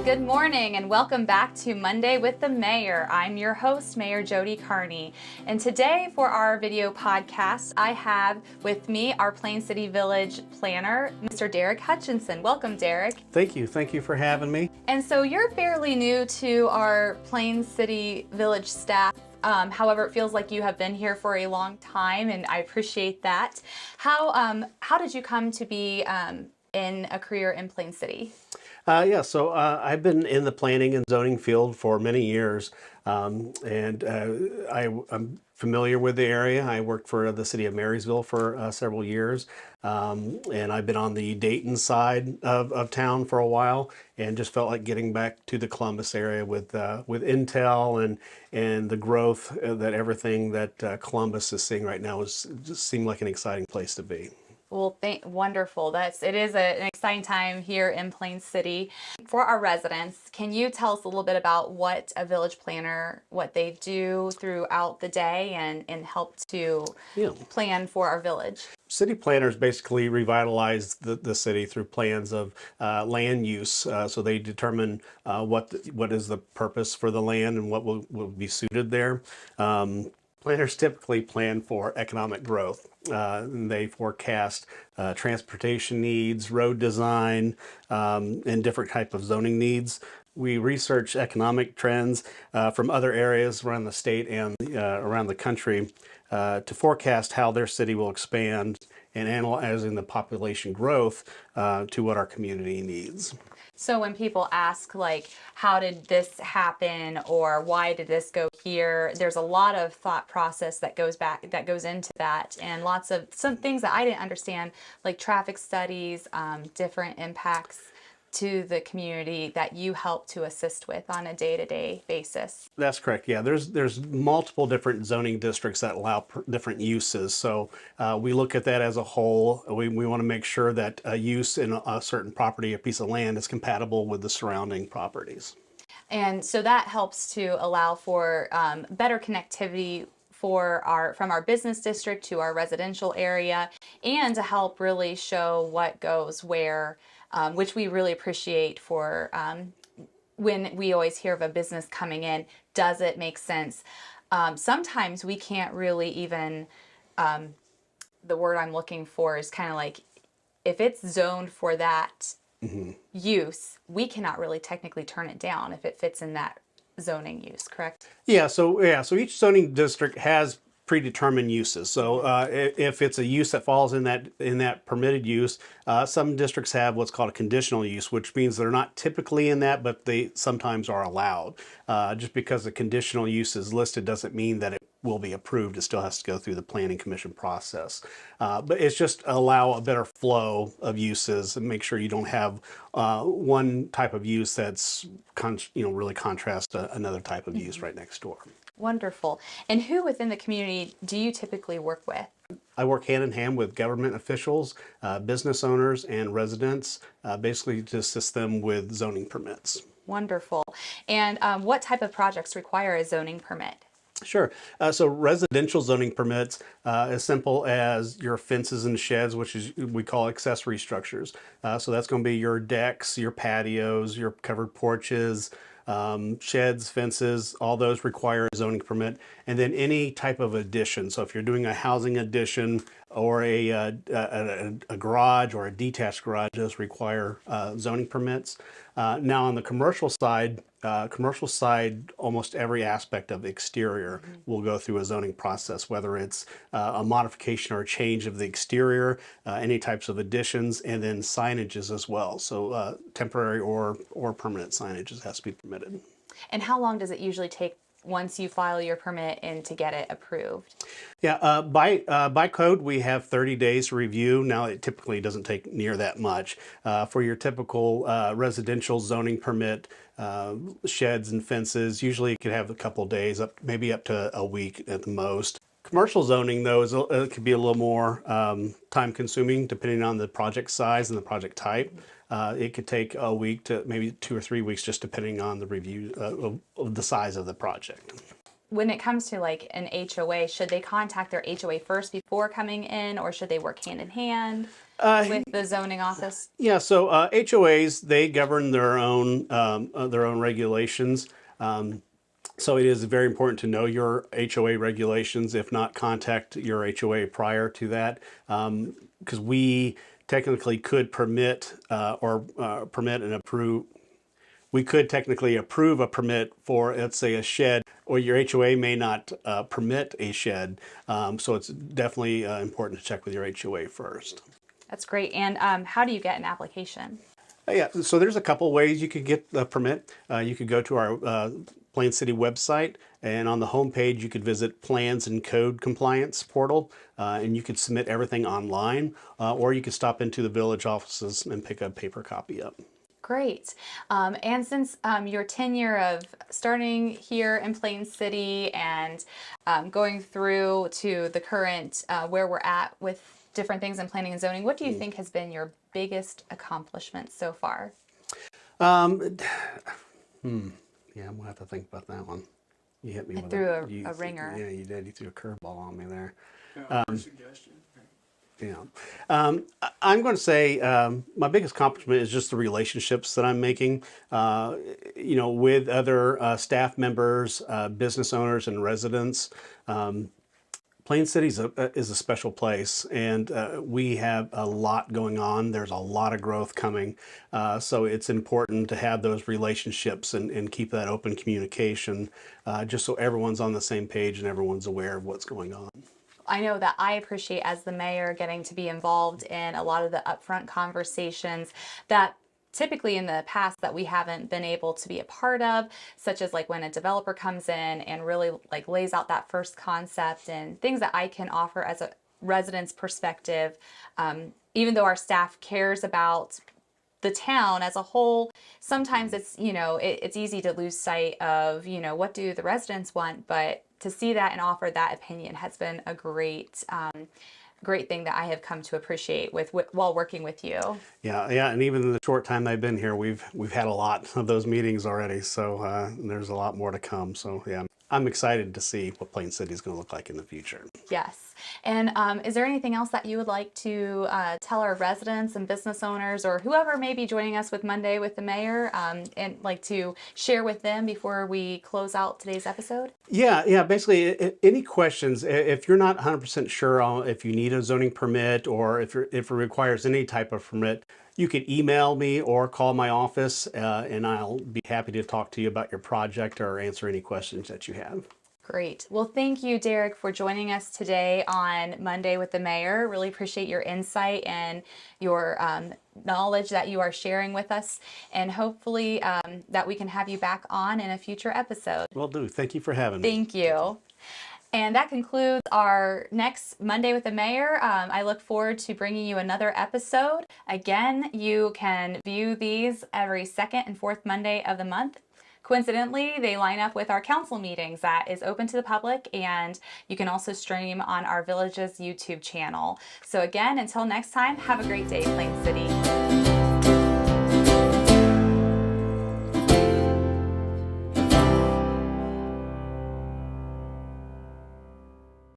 good morning and welcome back to Monday with the Mayor. I'm your host, Mayor Jody Carney. And today for our video podcast, I have with me our Plain City Village planner, Mr. Derek Hutchinson. Welcome, Derek. Thank you. Thank you for having me. And so you're fairly new to our Plain City Village staff. However, it feels like you have been here for a long time, and I appreciate that. How did you come to be in a career in Plain City? So I've been in the planning and zoning field for many years, I'm familiar with the area. I worked for the city of Marysville for several years, and I've been on the Dayton side of town for a while, and just felt like getting back to the Columbus area with Intel and the growth that everything that Columbus is seeing right now just seemed like an exciting place to be. Well, wonderful. It is an exciting time here in Plain City. For our residents, can you tell us a little bit about what a village planner, what they do throughout the day and help to plan for our village? City planners basically revitalize the city through plans of land use. So they determine what is the purpose for the land and what will be suited there. Planners typically plan for economic growth. They forecast transportation needs, road design, and different type of zoning needs. We research economic trends from other areas around the state and around the country to forecast how their city will expand, and analyzing the population growth to what our community needs. So when people ask, like, how did this happen or why did this go here, there's a lot of thought process that goes into that, and lots of some things that I didn't understand, like traffic studies, different impacts to the community that you help to assist with on a day-to-day basis. That's correct. Yeah, there's multiple different zoning districts that allow different uses. So we look at that as a whole. We want to make sure that a use in a certain property, a piece of land, is compatible with the surrounding properties. And so that helps to allow for better connectivity from our business district to our residential area, and to help really show what goes where, which we really appreciate for when we always hear of a business coming in. Does it make sense? Sometimes we can't really even, the word I'm looking for is kind of like, if it's zoned for that use, we cannot really technically turn it down if it fits in that zoning use, correct? So each zoning district has predetermined uses. So if it's a use that falls in that permitted use, some districts have what's called a conditional use, which means they're not typically in that, but they sometimes are allowed. Just because the conditional use is listed doesn't mean that it will be approved. It still has to go through the planning commission process. But it's just allow a better flow of uses and make sure you don't have one type of use that's really contrast another type of use right next door. Wonderful. And who within the community do you typically work with? I work hand in hand with government officials, business owners, and residents, basically to assist them with zoning permits. Wonderful. And what type of projects require a zoning permit? Sure. So residential zoning permits, as simple as your fences and sheds, which is we call accessory structures. So that's going to be your decks, your patios, your covered porches, sheds, fences, all those require a zoning permit. And then any type of addition. So if you're doing a housing addition or a garage or a detached garage, those require zoning permits. Now on the commercial side, almost every aspect of exterior will go through a zoning process, whether it's a modification or a change of the exterior, any types of additions, and then signages as well. So temporary or permanent signages has to be permitted. And how long does it usually take once you file your permit and to get it approved? Yeah, by code, we have 30 days to review. Now, it typically doesn't take near that much. For your typical residential zoning permit, sheds and fences, usually it could have a couple of days, maybe up to a week at the most. Commercial zoning, though, it could be a little more time consuming depending on the project size and the project type. It could take a week to maybe 2 or 3 weeks, just depending on the review of the size of the project. when it comes to like an HOA, should they contact their HOA first before coming in, or should they work hand in hand with the zoning office? Yeah, so HOAs, they govern their own regulations. So it is very important to know your HOA regulations. If not, contact your HOA prior to that, because we technically could permit permit and approve. We could technically approve a permit for, let's say, a shed, or your HOA may not permit a shed. So it's definitely important to check with your HOA first. That's great. And how do you get an application? Yeah, so there's a couple ways you could get the permit. You could go to our Plain City website, and on the homepage you could visit Plans and Code Compliance portal, and you could submit everything online, or you could stop into the village offices and pick a paper copy up. Great. And since your tenure of starting here in Plain City and going through to the current where we're at with different things in planning and zoning, what do you think has been your biggest accomplishment so far? Yeah, I'm gonna have to think about that one. You hit me with threw a ringer. Yeah, you did. You threw a curveball on me there. Suggestion. Yeah. I'm going to say my biggest accomplishment is just the relationships that I'm making, with other staff members, business owners, and residents. Plain City is a special place, and we have a lot going on. There's a lot of growth coming. So it's important to have those relationships and keep that open communication, just so everyone's on the same page and everyone's aware of what's going on. I know that I appreciate, as the mayor, getting to be involved in a lot of the upfront conversations that typically in the past that we haven't been able to be a part of, such as like when a developer comes in and really like lays out that first concept and things that I can offer as a resident's perspective. Even though our staff cares about the town as a whole, sometimes it's, it's easy to lose sight of, what do the residents want, but to see that and offer that opinion has been a great thing that I have come to appreciate while working with you. Yeah, and even in the short time I've been here, we've had a lot of those meetings already. So there's a lot more to come. So yeah, I'm excited to see what Plain City is going to look like in the future. Yes. And is there anything else that you would like to tell our residents and business owners, or whoever may be joining us with Monday with the Mayor, and like to share with them before we close out today's episode? Yeah. Basically, any questions, if you're not 100% sure if you need a zoning permit or if it requires any type of permit, you can email me or call my office, and I'll be happy to talk to you about your project or answer any questions that you have. Great. Well, thank you, Derek, for joining us today on Monday with the Mayor. Really appreciate your insight and your knowledge that you are sharing with us, and hopefully that we can have you back on in a future episode. Will do. Thank you for having me. Thank you. And that concludes our next Monday with the Mayor. I look forward to bringing you another episode. Again, you can view these every second and fourth Monday of the month. Coincidentally, they line up with our council meetings that is open to the public, and you can also stream on our Village's YouTube channel. So again, until next time, have a great day, Plain City.